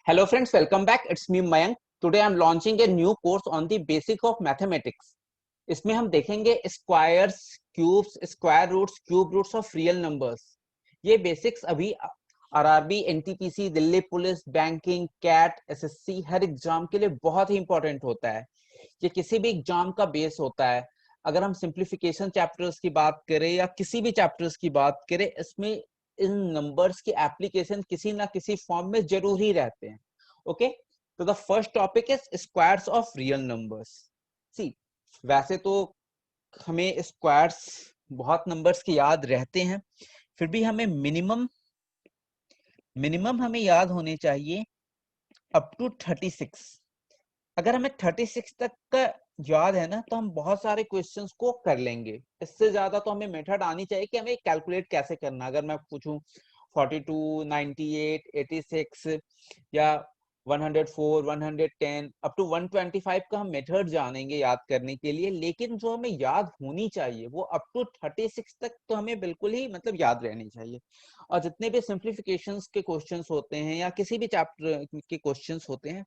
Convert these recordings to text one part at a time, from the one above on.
Hello friends, welcome back. It's me Mayank. Today I'm launching a new course on the basic of mathematics. इसमें हम देखेंगे squares, cubes, square roots, cube roots of real numbers. ये basics अभी RRB, NTPC, Delhi police, banking, CAT, SSC हर exam के लिए बहुत ही important होता है. ये किसी भी एग्जाम का बेस होता है. अगर हम सिंप्लीफिकेशन चैप्टर्स की बात करें या किसी भी चैप्टर्स की बात करें, इसमें इन नंबर्स की एप्लीकेशन किसी ना किसी फॉर्म में जरूर ही रहते हैं. ओके, तो the first topic is squares of real numbers. See, वैसे तो हमें स्क्वायर्स बहुत नंबर्स के याद रहते हैं, फिर भी हमें मिनिमम हमें याद होने चाहिए अप टू 36. अगर हमें 36 तक का याद है ना, तो हम बहुत सारे क्वेश्चंस को कर लेंगे. इससे ज्यादा तो हमें मेथड आनी चाहिए कि हमें कैलकुलेट कैसे करना. अगर मैं पूछूं 42, 98, 86 या 104, 110 अप टू 125 का हम मेथड जानेंगे याद करने के लिए, लेकिन जो हमें याद होनी चाहिए वो अप टू 36 तक तो हमें बिल्कुल ही मतलब याद रहनी चाहिए. और जितने भी सिंप्लीफिकेशंस के क्वेश्चंस होते हैं या किसी भी चैप्टर के क्वेश्चंस होते हैं,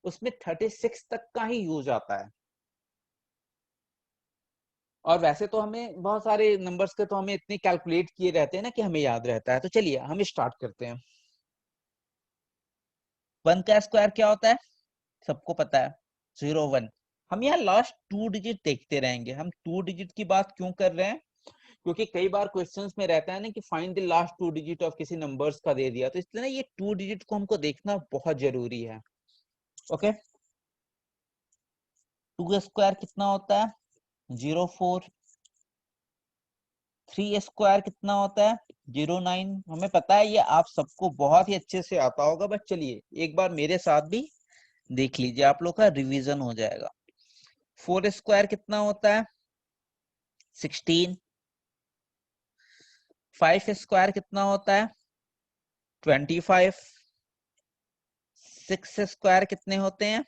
उसमें 36 तक का ही यूज आता है. और वैसे तो हमें बहुत सारे नंबर्स के तो हमें इतने कैलकुलेट किए रहते हैं ना कि हमें याद रहता है. तो चलिए हम स्टार्ट करते हैं. 1 का स्क्वायर क्या होता है, सबको पता है, 01. हम यहाँ लास्ट 2 डिजिट देखते रहेंगे. हम 2 डिजिट की बात क्यों कर रहे हैं, क्योंकि कई बार क्वेश्चंस में रहता है ना कि find the last 2 digit of किसी नंबर्स का दे दिया, तो इसलिए ना ये 2 डिजिट को हमको देखना बहुत जरूरी है. ओके, 2 स्क्वायर कितना होता है, 04. 3 स्क्वायर कितना होता है, 09. हमें पता है, ये आप सबको बहुत ही अच्छे से आता होगा, बट चलिए एक बार मेरे साथ भी देख लीजिए, आप लोग का रिवीजन हो जाएगा. 4 स्क्वायर कितना होता है, 16. 5 स्क्वायर कितना होता है, 25. 6 स्क्वायर कितने होते हैं,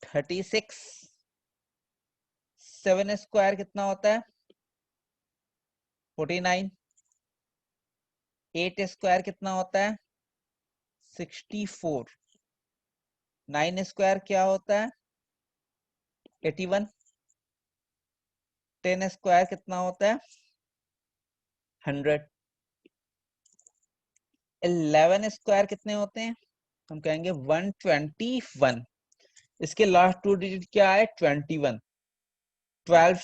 36. 7 स्क्वायर कितना होता है, 49. 8 स्क्वायर कितना होता है, 64. 9 स्क्वायर क्या होता है, 81. 10 स्क्वायर कितना होता है, 100. 11 स्क्वायर कितने होते हैं, हम कहेंगे 121. इसके लास्ट 2 डिजिट क्या है, 21. 12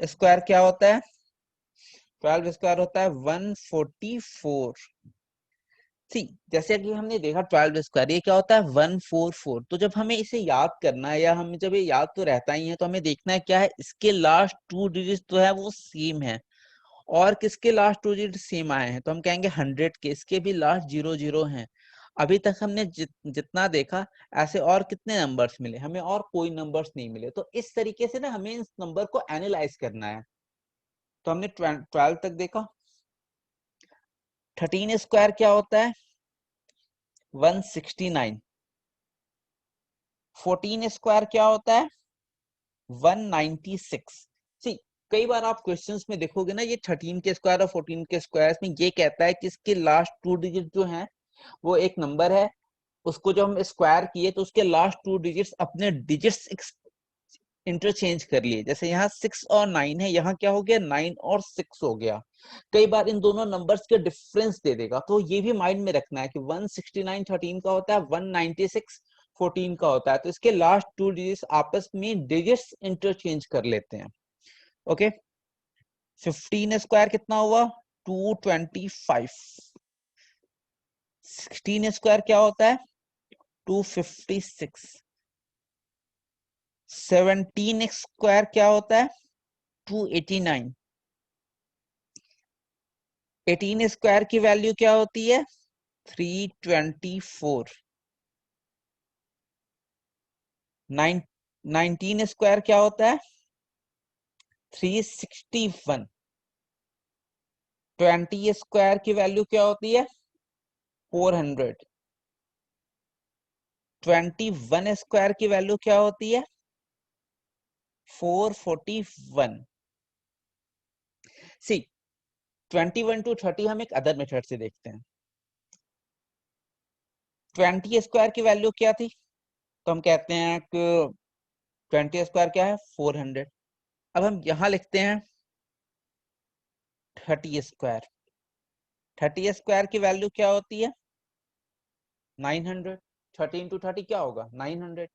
स्क्वायर क्या होता है, 12 स्क्वायर होता है 144. सी, जैसे कि हमने देखा 12 स्क्वायर ये क्या होता है, 144. तो जब हमें इसे याद करना है, या हमें जब ये याद तो रहता ही है, तो हमें देखना है क्या है, इसके लास्ट 2 डिजिट तो है वो सेम है. और किसके लास्ट 2 डिजिट सेम आए हैं, तो हम कहेंगे 100 के, इसके भी लास्ट 00 हैं. अभी तक हमने जितना देखा, ऐसे और कितने नंबर्स मिले हमें, और कोई नंबर्स नहीं मिले. तो इस तरीके से ना हमें इस नंबर को एनालाइज करना है. तो हमने 12 तक देखा. 13 स्क्वायर क्या होता है, 169. 14 स्क्वायर क्या होता है, 196. सी, कई बार आप क्वेश्चंस में देखोगे ना, ये 13 के स्क्वायर और 14 के स्क्वायर में ये कहता है कि इसके लास्ट 2 डिजिट जो हैं, वो एक नंबर है, उसको जो हम स्क्वायर किए तो उसके लास्ट 2 डिजिट्स अपने डिजिट्स इंटरचेंज कर लिए. जैसे यहाँ 6 और 9 है, यहाँ क्या हो गया, 9 और 6 हो गया. कई बार इन दोनों नंबर्स के डिफरेंस दे देगा, तो ये भी माइंड में रखना है कि 169 13 का होता है, 196 14 का होता है. तो इसके लास्ट 2 डिजिट्स आपस में डिजिट्स इंटरचेंज कर लेते हैं. ओके, 15 स्क्वायर कितना हुआ, 225. 16 स्क्वायर क्या होता है, 256. 17 स्क्वायर क्या होता है, 289. 18 स्क्वायर की वैल्यू क्या होती है, 324. 19 स्क्वायर क्या होता है, 361. 20 स्क्वायर की वैल्यू क्या होती है, 400. 21 स्क्वायर की वैल्यू क्या होती है, 441. सी, 21 to 30 हम एक अदर मेथड से देखते हैं. 20 स्क्वायर की वैल्यू क्या थी, तो हम कहते हैं कि 20 स्क्वायर क्या है 400। अब हम यहां लिखते हैं 30 स्क्वायर। 30 स्क्वायर की वैल्यू क्या होती है 900। 30 इंटू 30 क्या होगा 900।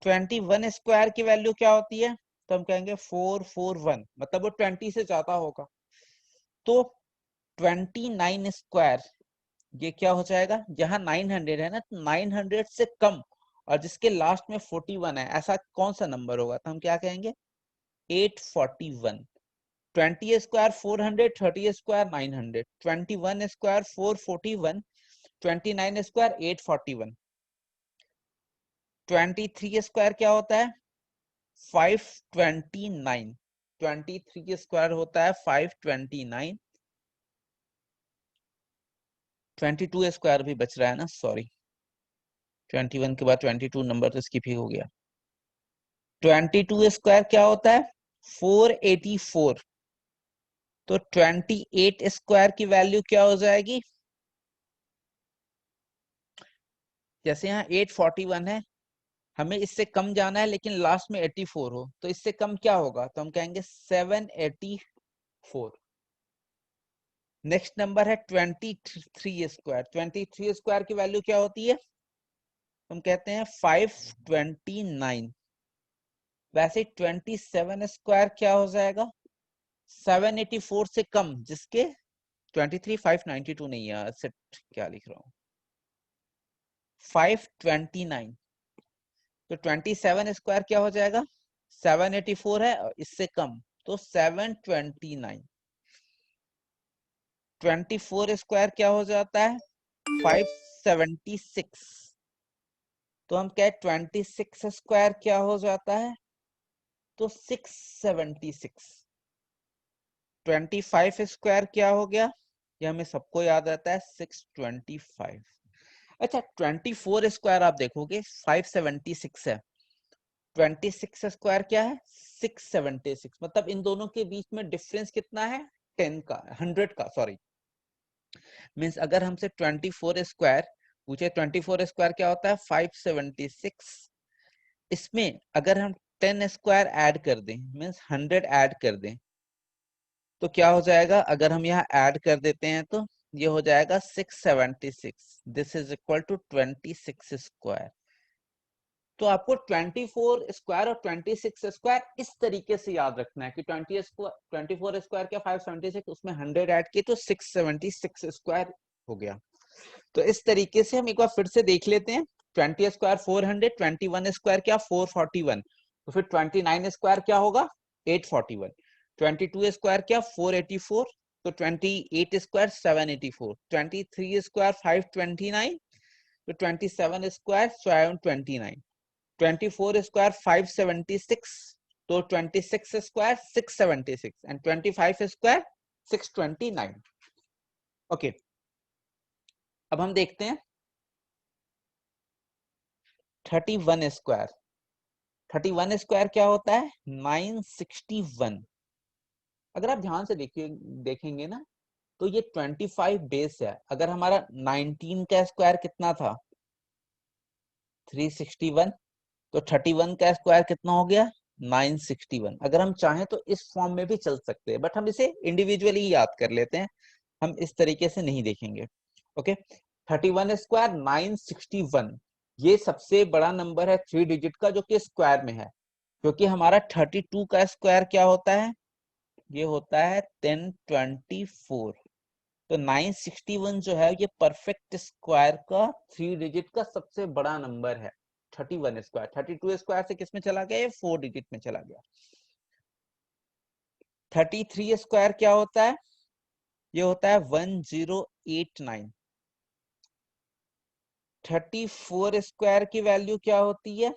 21 स्क्वायर की वैल्यू क्या होती है, तो हम कहेंगे 441, मतलब वो 20 से ज्यादा होगा। तो 29 स्क्वायर ये क्या हो जाएगा, यहाँ 900 है ना, तो 900 से कम और जिसके लास्ट में 41 है, ऐसा कौन सा नंबर होगा, तो हम क्या कहेंगे 841। 20 square 400, 30 square 900, 21 square 441, 29 square 841। 23 square क्या होता है 529। 23 स्क्वायर होता है 529। 22 स्क्वायर भी बच रहा है ना, सॉरी 21 के बाद 22 नंबर तो स्किप ही हो गया। 22 स्क्वायर क्या होता है 484। तो 28 स्क्वायर की वैल्यू क्या हो जाएगी, जैसे यहाँ 841 है, हमें इससे कम जाना है लेकिन लास्ट में 84 हो, तो इससे कम क्या होगा, तो हम कहेंगे 784। नेक्स्ट नंबर है 23 स्क्वायर। 23 स्क्वायर की वैल्यू क्या होती है, हम कहते हैं 529। वैसे 27 स्क्वायर क्या हो जाएगा 784 से कम, जिसके 23 592 नहीं है, क्या लिख रहा हूँ 529। तो 27 स्क्वायर क्या हो जाएगा 784 है और इससे कम, तो 729। 24 स्क्वायर क्या हो जाता है 576। तो हम क्या 26 स्क्वायर क्या हो जाता है, तो 676। 25 स्क्वायर क्या हो गया, ये हमें सबको याद रहता है 625। अच्छा 24 स्क्वायर आप देखोगे 576 है, 26 स्क्वायर क्या है 676, मतलब इन दोनों के बीच में डिफरेंस कितना है 10 का 100 का, सॉरी मीन्स अगर हमसे 24 स्क्वायर पूछे, 24 स्क्वायर क्या होता है 576, इसमें अगर हम 10 स्क्वायर ऐड कर दें मीन्स 100 ऐड कर दें, तो क्या हो जाएगा, अगर हम यहाँ ऐड कर देते हैं तो ये हो जाएगा 676। This is equal to 26 square. तो आपको 24 स्क्वायर और 26 स्क्वायर इस तरीके से याद रखना है कि 24 स्क्वायर क्या 576, उसमें 100 ऐड किए तो 676 स्क्वायर हो गया। तो इस तरीके से हम एक बार फिर से देख लेते हैं। 20 स्क्वायर 400, 21 स्क्वायर क्या 441, तो फिर 29 स्क्वायर क्या होगा 841, 22 स्क्वायर क्या 484, तो 28 स्क्वायर 784, 23 स्क्वायर 529, तो 27 स्क्वायर 729, 24 स्क्वायर 576, तो 26 स्क्वायर 676 एंड 25 स्क्वायर 629। ओके अब हम देखते हैं 31 स्क्वायर। 31 स्क्वायर क्या होता है 961। अगर आप ध्यान से देखिए देखेंगे ना, तो ये 25 बेस है। अगर हमारा 19 का स्क्वायर कितना था 361, तो 31 का स्क्वायर कितना हो गया 961। अगर हम चाहें तो इस फॉर्म में भी चल सकते हैं, बट हम इसे इंडिविजुअली याद कर लेते हैं, हम इस तरीके से नहीं देखेंगे। ओके 31 स्क्वायर 961, ये सबसे बड़ा नंबर है 3 डिजिट का जो कि स्क्वायर में है, क्योंकि हमारा 32 का स्क्वायर क्या होता है, ये होता है 1024। तो 961 जो है ये परफेक्ट स्क्वायर का 3 डिजिट का सबसे बड़ा नंबर है। 31 स्क्वायर 32 स्क्वायर से किस में चला गया, ये 4 डिजिट में चला गया। 33 स्क्वायर क्या होता है, ये होता है 1089। 34 स्क्वायर की वैल्यू क्या होती है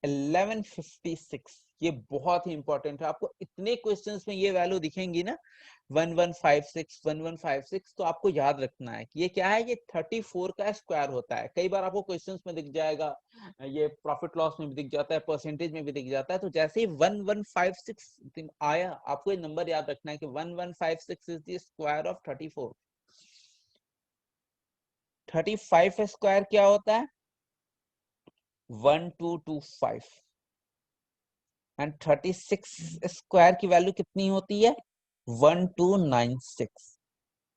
1156। ये बहुत ही इंपॉर्टेंट है, आपको इतने क्वेश्चंस में ये वैल्यू दिखेंगी ना 1156 1156, तो आपको याद रखना है कि ये क्या है, ये 34 का स्क्वायर होता है। कई बार आपको क्वेश्चंस में दिख जाएगा, ये प्रॉफिट लॉस में भी दिख जाता है, परसेंटेज में भी दिख जाता है। तो जैसे ही 1156 आया, आपको ये नंबर याद रखना है कि 1156 is the square of 34। 35 square क्या होता है? 1225। एंड 36 स्क्वायर की वैल्यू कितनी होती है? 1296।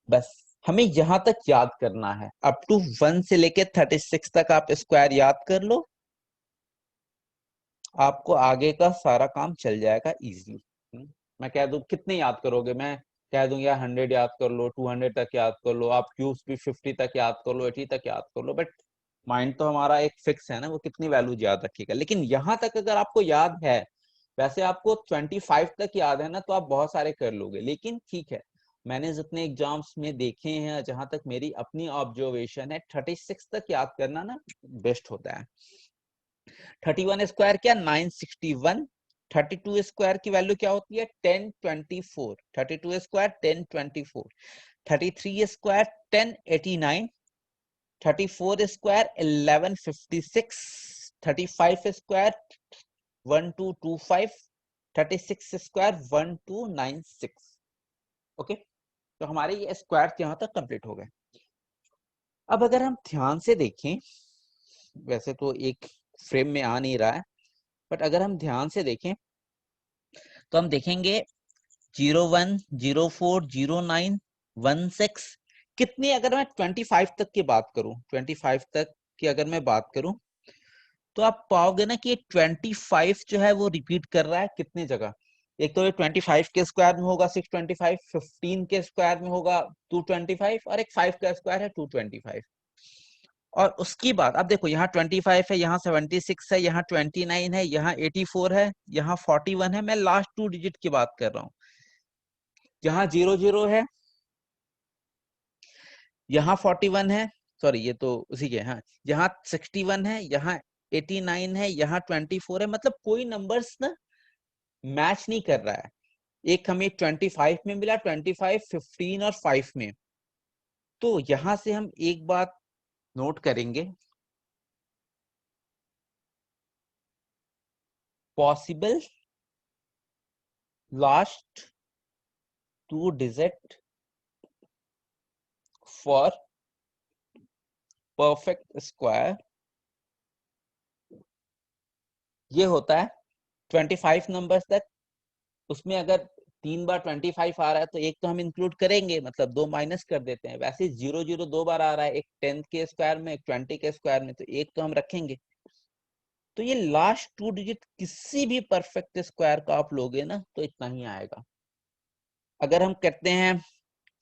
बस हमें यहां तक याद करना है, अप टू 1 से लेके 36 तक आप स्क्वायर याद कर लो, आपको आगे का सारा काम चल जाएगा इजीली। मैं कह दूं कितने याद करोगे, मैं कह दूं यार 100 याद कर लो, 200 तक याद कर लो, आप क्यूब्स भी 50 तक याद कर लो, 80 तक याद कर लो, बट माइंड तो हमारा एक फिक्स है ना, वो कितनी वैल्यू याद रखेगा। लेकिन यहां तक अगर आपको याद है, वैसे आपको 25 तक याद है ना, तो आप बहुत सारे कर लोगे। लेकिन ठीक है, मैंने जितने एग्जाम्स में देखे हैं, जहां तक मेरी अपनी ऑब्जर्वेशन है, 36 तक याद करना ना बेस्ट होता है। 31 स्क्वायर क्या? 961। 32 स्क्वायर की वैल्यू क्या होती है? 1024। 32 square 1024। 33 square 1089। 34 square 1156। 35 square 1225। 36 square 1296। Okay, तो हमारे ये स्क्वायर यहाँ तक कंप्लीट हो गए। अब अगर हम ध्यान से देखें, वैसे तो एक फ्रेम में आ नहीं रहा है, बट अगर हम ध्यान से देखें तो हम देखेंगे 01, 04, 09, 16 कितनी, अगर मैं 25 तक की बात करूं, 25 तक की अगर मैं बात करूं, तो आप पाओगे ना कि 25 जो है वो रिपीट कर रहा है कितनी जगह। एक तो ये 25 के स्क्वायर में होगा 625, 15 के स्क्वायर में होगा 225, और एक 5 का स्क्वायर है 225। और उसकी बात अब देखो, यहाँ 25 है, यहाँ 76 है, यहाँ 29 है, यहाँ 84 है, यहाँ 41 है। मैं लास्ट 2 डिजिट की बात कर रहा हूँ। यहाँ 00 है, यहाँ 41 है, सॉरी ये तो उसी के, हाँ, यहाँ 61 है, यहाँ 89 है, यहाँ 24 है। मतलब कोई नंबर्स ना मैच नहीं कर रहा है। एक हमें 25 में मिला, 25, 15 और 5 में। तो यहां से हम एक बात नोट करेंगे, possible last 2 digit for perfect square, ये होता है 25 नंबर्स तक। उसमें अगर 3 बार 25 आ रहा है, तो एक तो हम इंक्लूड करेंगे, मतलब 2 माइनस कर देते हैं। वैसे 00 2 बार आ रहा है, एक 10 के स्क्वायर में, एक 20 के स्क्वायर में, तो एक तो हम रखेंगे। तो ये लास्ट 2 डिजिट किसी भी परफेक्ट स्क्वायर का आप लोगे ना, तो इतना ही आएगा। अगर हम करते हैं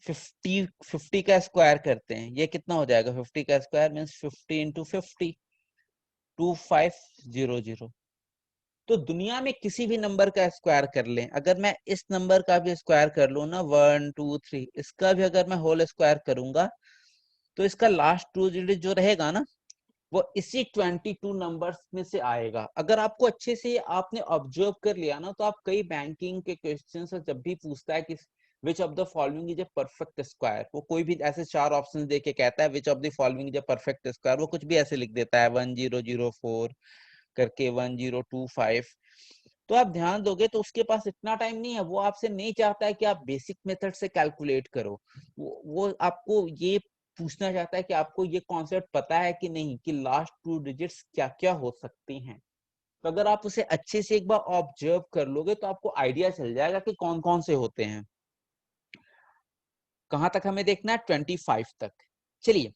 50 का स्क्वायर करते हैं, ये कितना हो जाएगा? 50 का स्क्वायर मीन्स 50 इंटू 50, 2500। तो दुनिया में किसी भी नंबर का स्क्वायर कर लें, अगर मैं इस नंबर का भी स्क्वायर कर लूं ना, 1 2 3, इसका भी अगर मैं होल स्क्वायर करूंगा, तो इसका लास्ट 2 डिजिट जो रहेगा ना, वो इसी 22 नंबर्स में से आएगा। अगर आपको अच्छे से आपने ऑब्जर्व कर लिया ना, तो आप कई बैंकिंग के क्वेश्चन से जब भी पूछता है कि which of the following is a perfect square, वो कोई भी ऐसे 4 ऑप्शन दे के कहता है which of the following is a perfect square, वो कुछ भी ऐसे लिख देता है 1004 करके 1025। तो आप ध्यान दोगे तो उसके पास इतना टाइम नहीं है, वो आपसे नहीं चाहता है कि आप बेसिक मेथड से कैलकुलेट करो। वो आपको ये पूछना चाहता है कि आपको ये कॉन्सेप्ट पता है कि नहीं, कि लास्ट 2 डिजिट्स क्या क्या हो सकती हैं। तो अगर आप उसे अच्छे से एक बार ऑब्जर्व कर लोगे, तो आपको आइडिया चल जाएगा कि कौन कौन से होते हैं। कहां तक हमें देखना है? 25 तक। चलिए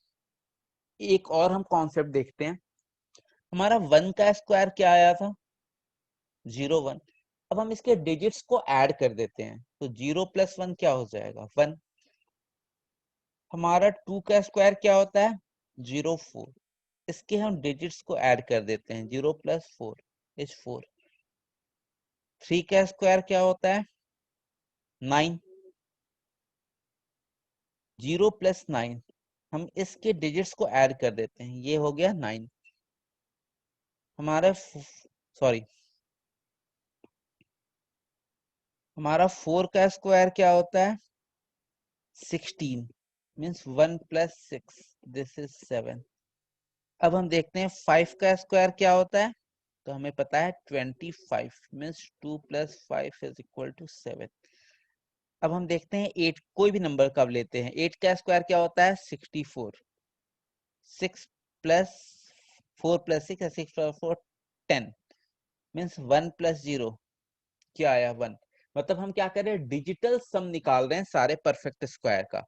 एक और हम कॉन्सेप्ट देखते हैं। हमारा 1 का स्क्वायर क्या आया था? 01। अब हम इसके डिजिट्स को ऐड कर देते हैं, तो 0 + 1 क्या हो जाएगा? 1। हमारा 2 का स्क्वायर क्या होता है? 04। इसके हम डिजिट्स को ऐड कर देते हैं, 0 + 4 इज 4। 3 का स्क्वायर क्या होता है? 9। 0 + 9, हम इसके डिजिट्स को ऐड कर देते हैं, ये हो गया 9। हमारा सॉरी, हमारा 4 का स्क्वायर क्या होता है? 16 मीन्स 1 + 6, दिस इज 7। अब हम देखते हैं 5 का स्क्वायर क्या होता है, तो हमें पता है 25 मीन्स 2 + 5 इज इक्वल टू 7। अब हम देखते हैं 8, कोई भी नंबर का अब लेते हैं। 8 का स्क्वायर क्या होता है? 64। 6 plus 4 plus 6 6 plus 4 10 means 1 plus 0 क्या आया 1। मतलब हम क्या कर रहे हैं, डिजिटल सम निकाल रहे हैं सारे परफेक्ट स्क्वायर का।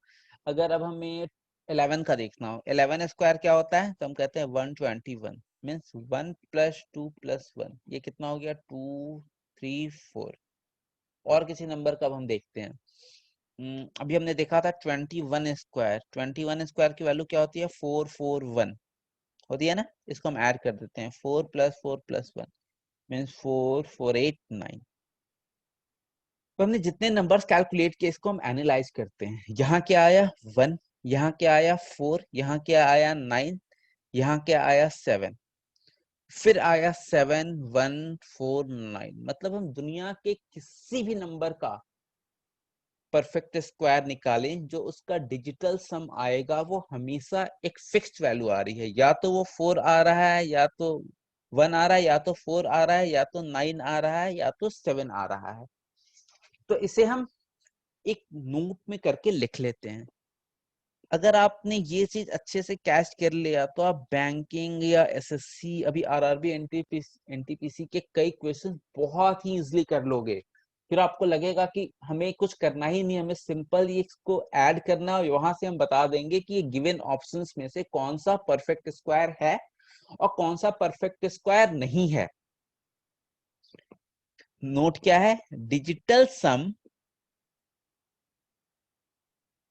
अगर अब हमें 11 का देखना हो, 11 स्क्वायर क्या होता है, तो हम कहते हैं 121 मीन्स 1 प्लस 2 प्लस 1, ये कितना हो गया 2 3 4। और किसी नंबर का अब हम देखते हैं। अभी हमने देखा था 21 स्क्वायर, 21 स्क्वायर की वैल्यू क्या होती है 441 होती है ना। इसको हम ऐड कर देते हैं, 4 प्लस 1 मीन्स 4489। तो हमने जितने नंबर्स कैलकुलेट किए इसको हम एनालाइज करते हैं। यहाँ क्या आया 1, यहाँ क्या आया 4, यहाँ क्या आया 9, यहाँ क्या आया 7, फिर आया 7149। मतलब हम दुनिया के किसी भी नंबर का परफेक्ट स्क्वायर निकालें, जो उसका डिजिटल सम आएगा वो हमेशा एक फिक्स्ड वैल्यू आ रही है। या तो वो 4 आ रहा है, या तो 1 आ रहा है, या तो 4 आ रहा है, या तो 9 आ रहा है, या तो 7 आ रहा है। तो इसे हम एक नोट में करके लिख लेते हैं। अगर आपने ये चीज अच्छे से कैच कर लिया तो आप बैंकिंग या एसएससी, अभी आरआरबी, एनटीपीसी के कई क्वेश्चन बहुत ही इजीली कर लोगे। फिर आपको लगेगा कि हमें कुछ करना ही नहीं, हमें सिंपल ये इसको ऐड करना और वहां से हम बता देंगे कि ये गिवन ऑप्शंस में से कौन सा परफेक्ट स्क्वायर है और कौन सा परफेक्ट स्क्वायर नहीं है। नोट क्या है, digital sum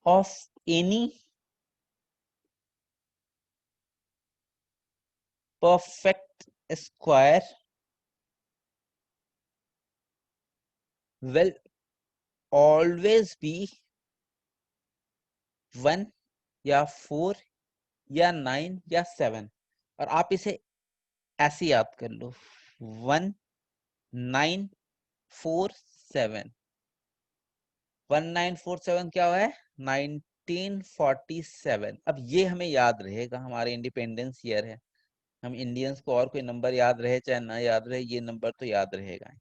of any perfect square will always be 1 या 4 या 9 या 7। और आप इसे ऐसे याद कर लो, 1 9 4 7, 1947 क्या हुआ है 1947। अब ये हमें याद रहेगा, हमारे इंडिपेंडेंस ईयर है। हम इंडियंस को और कोई नंबर याद रहे चाहे ना याद रहे, ये नंबर तो याद रहेगा।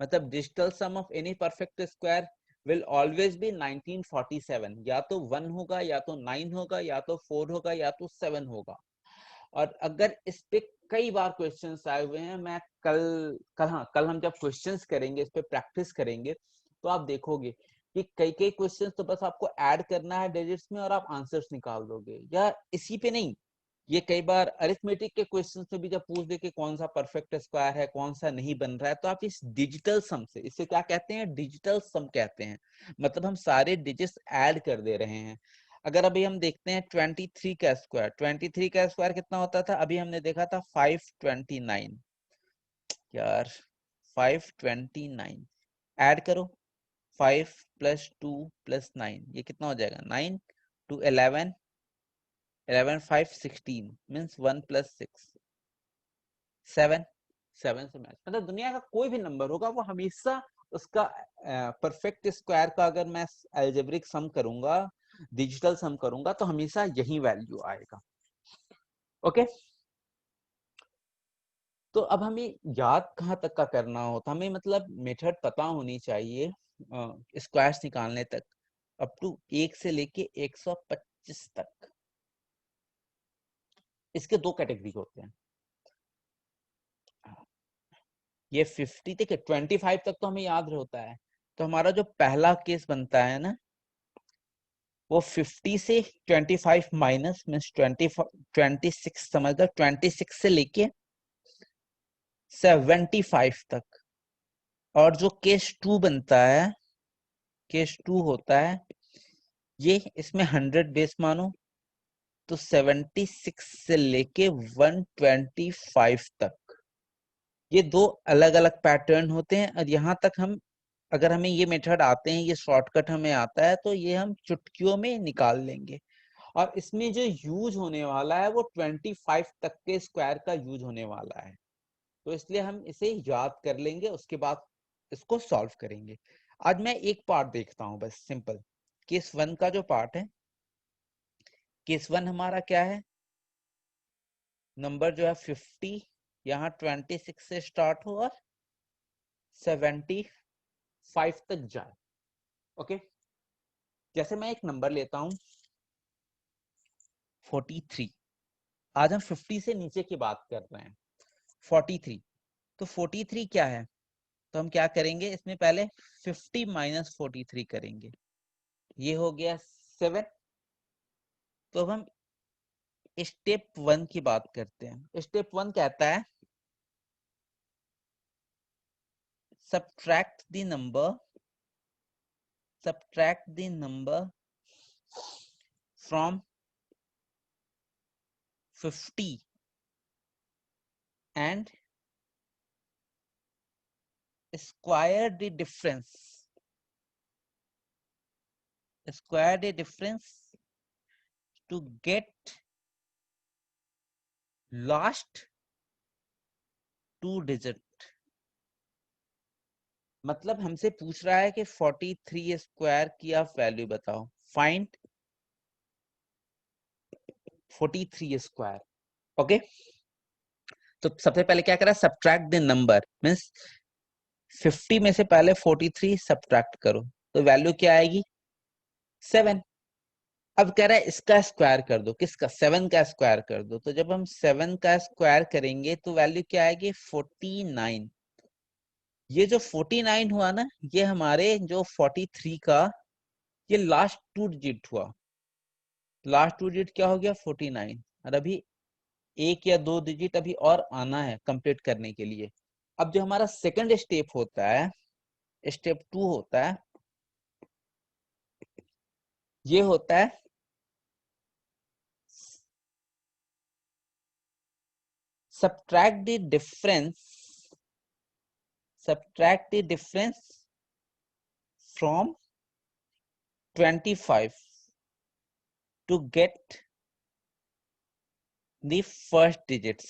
मतलब digital sum of any perfect square will always be 1947। या तो 1 होगा, या तो 9 होगा, या तो 4 होगा, या तो 7 होगा। और अगर इस पे कई बार क्वेश्चंस आए हुए हैं, मैं कल हम जब क्वेश्चंस करेंगे, इस पे प्रैक्टिस करेंगे, तो आप देखोगे कि कई कई क्वेश्चंस तो बस आपको ऐड करना है डिजिट्स में और आप आंसर्स निकाल दोगे। या इसी पे नहीं, ये कई बार अरिथमेटिक के क्वेश्चंस में भी जब पूछ दे कि कौन सा परफेक्ट स्क्वायर है, कौन सा नहीं बन रहा है, तो आप इस डिजिटल सम से, इसे क्या कहते हैं, डिजिटल सम कहते हैं। मतलब हम सारे डिजिट्स ऐड कर दे रहे हैं। अगर अभी हम देखते हैं 23 का स्क्वायर, 23 का स्क्वायर कितना होता था, अभी हमने देखा था 529। यार 529 ऐड करो, 5 प्लस 2 प्लस 9, ये कितना हो जाएगा 9 टू 11, 11 5 16 मीन्स 1 प्लस 6 7, 7 से मैच। मतलब दुनिया का कोई भी नंबर होगा वो हमेशा उसका परफेक्ट स्क्वायर का, अगर मैं अलजेब्रिक सम करूंगा, डिजिटल सम करूंगा, तो हमेशा यही वैल्यू आएगा। ओके, तो अब हमें याद कहाँ तक का करना होता, हमें मतलब मेथड पता होनी चाहिए स्क्वायर्स निकालने तक, अप टू 1 से लेके 125 तक। इसके दो कैटेगरी होते हैं, ये 50 तक, 25 तक तो हमें याद होता है। तो हमारा जो पहला केस बनता है ना, वो 50 से 25 माइनस मीन्स 26 समझ लो, 26 से लेके 75 तक। और जो केस 2 बनता है, केस 2 होता है, ये इसमें 100 बेस मानो, तो 76 से लेके 125 तक। ये दो अलग अलग पैटर्न होते हैं। और यहाँ तक हम, अगर हमें ये मेथड आते हैं, ये शॉर्टकट हमें आता है, तो ये हम चुटकियों में निकाल लेंगे। और इसमें जो यूज होने वाला है वो 25 तक के स्क्वायर का यूज होने वाला है। तो इसलिए हम इसे याद कर लेंगे, उसके बाद इसको सॉल्व करेंगे। आज मैं एक पार्ट देखता हूं बस, सिंपल केस 1 का जो पार्ट है। केस 1 हमारा क्या है, नंबर जो है 50, यहाँ 26 से स्टार्ट हो और 75 तक जाए। ओके, जैसे मैं एक नंबर लेता हूं 43, आज हम 50 से नीचे की बात कर रहे हैं। 43, तो 43 क्या है, तो हम क्या करेंगे, इसमें पहले 50 माइनस 43 करेंगे, ये हो गया 7। तो अब हम स्टेप 1 की बात करते हैं। स्टेप 1 कहता है subtract the number from 50 and square the difference to get last 2 digit। मतलब हमसे पूछ रहा है कि 43 स्क्वायर की आप वैल्यू बताओ, फाइंड 43 स्क्वायर। ओके, तो सबसे पहले क्या करा, सब्ट्रैक्ट द नंबर, मींस 50 में से पहले 43 सब्ट्रैक्ट करो, तो वैल्यू क्या आएगी 7। अब कह रहा है इसका स्क्वायर कर दो, किसका, 7 का स्क्वायर कर दो। तो जब हम 7 का स्क्वायर करेंगे तो वैल्यू क्या आएगी 49। ये जो 49 हुआ ना, ये हमारे जो 43 का ये लास्ट 2 डिजिट हुआ। लास्ट 2 डिजिट क्या हो गया 49, और अभी 1 या 2 डिजिट अभी और आना है कंप्लीट करने के लिए। अब जो हमारा सेकंड स्टेप होता है, स्टेप 2 होता है, ये होता है subtract the difference from 25 to get the first digits।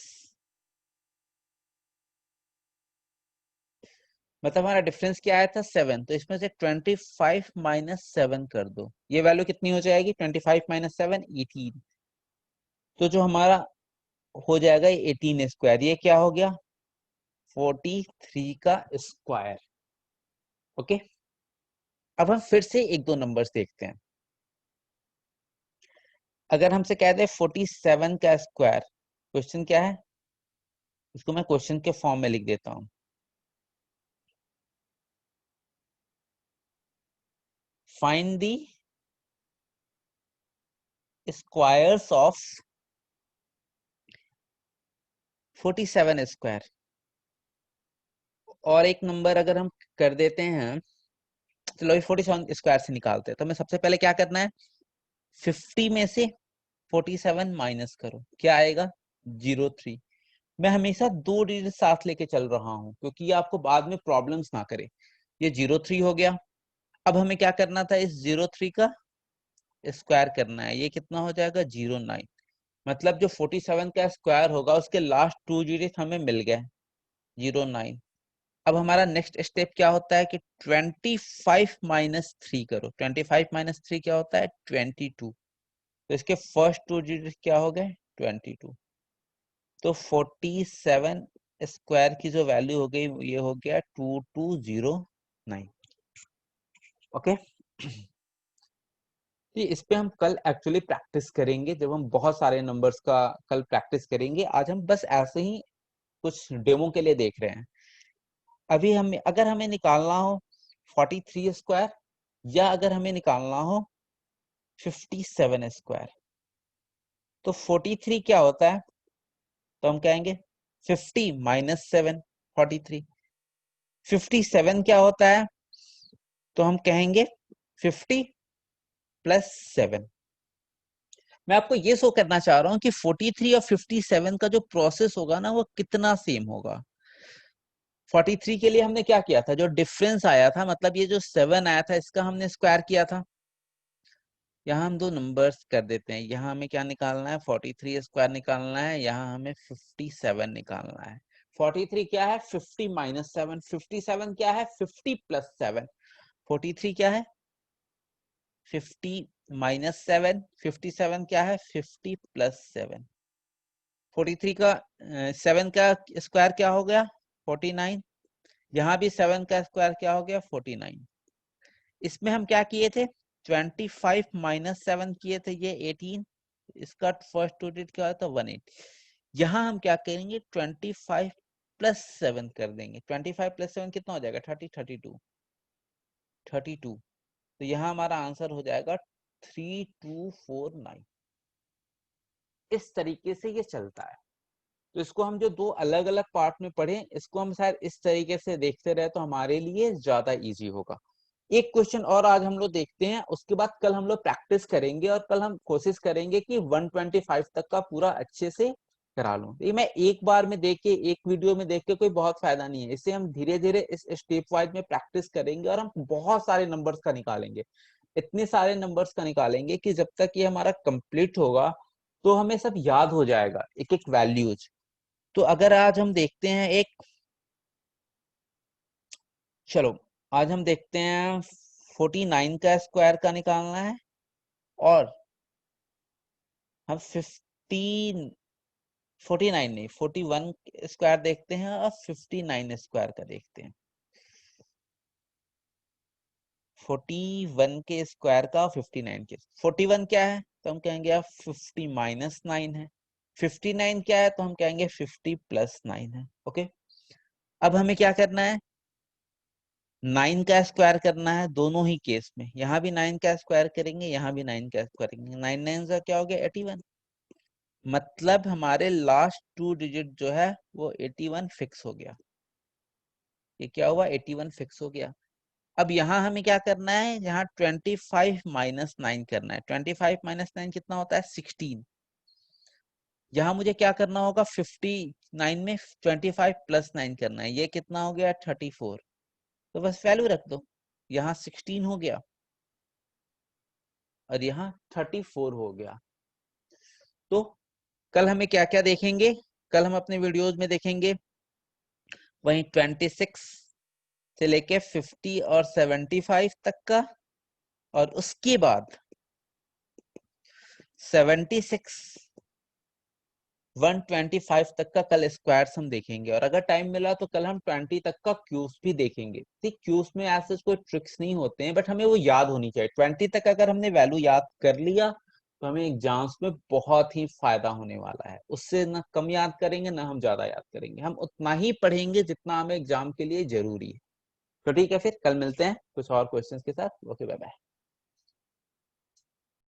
मतलब हमारा डिफरेंस क्या आया था 7, तो इसमें से 25 माइनस 7 कर दो, ये वैल्यू कितनी हो जाएगी 25 माइनस 7 18। तो जो हमारा हो जाएगा 18 स्क्वायर, ये क्या हो गया 43 का स्क्वायर। ओके, अब हम फिर से एक दो नंबर्स देखते हैं। अगर हमसे कहते हैं 47 का स्क्वायर, क्वेश्चन क्या है, इसको मैं क्वेश्चन के फॉर्म में लिख देता हूं। Find the squares of 47 square. और एक नंबर अगर हम कर देते हैं, चलो 47 स्क्वायर से निकालते हैं, तो हमें सबसे पहले क्या करना है, 50 में से 47 माइनस करो, क्या आएगा 03। मैं हमेशा 2 डिजिट साथ लेके चल रहा हूं क्योंकि ये आपको बाद में प्रॉब्लम्स ना करे। ये 03 हो गया। अब हमें क्या करना था, इस 03 का स्क्वायर करना है, ये कितना हो जाएगा 09। मतलब जो 47 का स्क्वायर होगा उसके लास्ट 2 डिजिट हमें मिल गए 09। अब हमारा नेक्स्ट स्टेप क्या होता है कि 25 माइनस 3 करो। 25 माइनस 3 क्या होता है 22। तो इसके फर्स्ट 2 डिजिट क्या हो गए 22। तो 47 स्क्वायर की जो वैल्यू हो गई ये हो गया 2209। ओके, इस पे हम कल एक्चुअली प्रैक्टिस करेंगे, जब हम बहुत सारे नंबर्स का कल प्रैक्टिस करेंगे। आज हम बस ऐसे ही कुछ डेमो के लिए देख रहे हैं। अभी हम अगर हमें निकालना हो 43 स्क्वायर, या अगर हमें निकालना हो 57 स्क्वायर, तो 43 क्या होता है, तो हम कहेंगे 50 माइनस 7 43। 57 क्या होता है, तो हम कहेंगे 50 प्लस 7। मैं आपको ये शो करना चाह रहा हूं कि 43 और 57 का जो प्रोसेस होगा ना वो कितना सेम होगा। 43 के लिए हमने क्या किया था, जो डिफरेंस आया था, मतलब ये जो 7 आया था इसका हमने स्क्वायर किया था। यहाँ हम दो नंबर्स कर देते हैं, यहाँ हमें क्या निकालना है 43 स्क्वायर निकालना है, यहाँ हमें 57 निकालना है। 43 क्या है 50 माइनस 7, 57 क्या है 50 प्लस 7। 43 क्या है 50 माइनस 7, 57 क्या है 50 प्लस 7। 43 का 7 का स्क्वायर क्या हो गया 49। यहाँ भी 7 का स्क्वायर क्या हो गया 49। इसमें हम क्या किए थे 25 माइनस 7 किए थे, ये 18। इसका फर्स्ट टू डिजिट क्या होता है 180। यहाँ हम क्या करेंगे 25 प्लस 7 कर देंगे। 25 प्लस 7 कितना हो जाएगा 32। तो यहाँ हमारा आंसर हो जाएगा 3249। इस तरीके से ये चलता है। तो इसको हम जो दो अलग अलग पार्ट में पढ़े, इसको हम शायद इस तरीके से देखते रहे तो हमारे लिए ज्यादा इजी होगा। एक क्वेश्चन और आज हम लोग देखते हैं, उसके बाद कल हम लोग प्रैक्टिस करेंगे और कल हम कोशिश करेंगे कि 125 तक का पूरा अच्छे से करा लूं। ये मैं एक बार में देख के, एक वीडियो में देख के कोई बहुत फायदा नहीं है। इससे हम धीरे धीरे इस स्टेप वाइज में प्रैक्टिस करेंगे और हम बहुत सारे नंबर्स का निकालेंगे। इतने सारे नंबर्स का निकालेंगे कि जब तक ये हमारा कंप्लीट होगा तो हमें सब याद हो जाएगा, एक एक वैल्यूज। तो अगर आज हम देखते हैं चलो आज हम देखते हैं 49 का स्क्वायर का निकालना है और हम 49 नहीं 41 स्क्वायर देखते हैं और 59 स्क्वायर का देखते हैं। 41 के स्क्वायर का और 59 के। 41 क्या है तो हम कहेंगे आप 50 माइनस 9 है। 59 क्या है तो हम कहेंगे 50 प्लस 9 है। ओके, अब हमें क्या करना है 9 का स्क्वायर करना है दोनों ही केस में। यहाँ भी 9 का स्क्वायर करेंगे, यहाँ भी 9 का स्क्वायर करेंगे। 9 9 का क्या हो गया 81। मतलब हमारे लास्ट टू डिजिट जो है वो 81 फिक्स हो गया। ये क्या हुआ 81 फिक्स हो गया। अब यहाँ हमें क्या करना है, यहाँ 25 माइनस 9 करना है। 25 माइनस 9 कितना होता है 16। यहाँ मुझे क्या करना होगा 59 में 25 प्लस 9 करना है। ये कितना हो गया 34। तो बस वैल्यू रख दो, यहाँ 16 हो गया और यहाँ 34 हो गया। तो कल हमें क्या क्या देखेंगे, कल हम अपने वीडियोज में देखेंगे वहीं 26 से लेके 50 और 75 तक का, और उसके बाद 76 125 तक का कल स्क्वायर्स हम देखेंगे। और अगर टाइम मिला तो कल हम 20 तक का क्यूब्स भी देखेंगे। ठीक, क्यूब्स में ऐसे कोई ट्रिक्स नहीं होते हैं, बट हमें वो याद होनी चाहिए। 20 तक अगर हमने वैल्यू याद कर लिया तो हमें एग्जाम्स में बहुत ही फायदा होने वाला है। उससे ना कम याद करेंगे ना हम ज्यादा याद करेंगे, हम उतना ही पढ़ेंगे जितना हमें एग्जाम के लिए जरूरी है। तो ठीक है, फिर कल मिलते हैं कुछ और क्वेश्चंस के साथ। Okay, bye bye.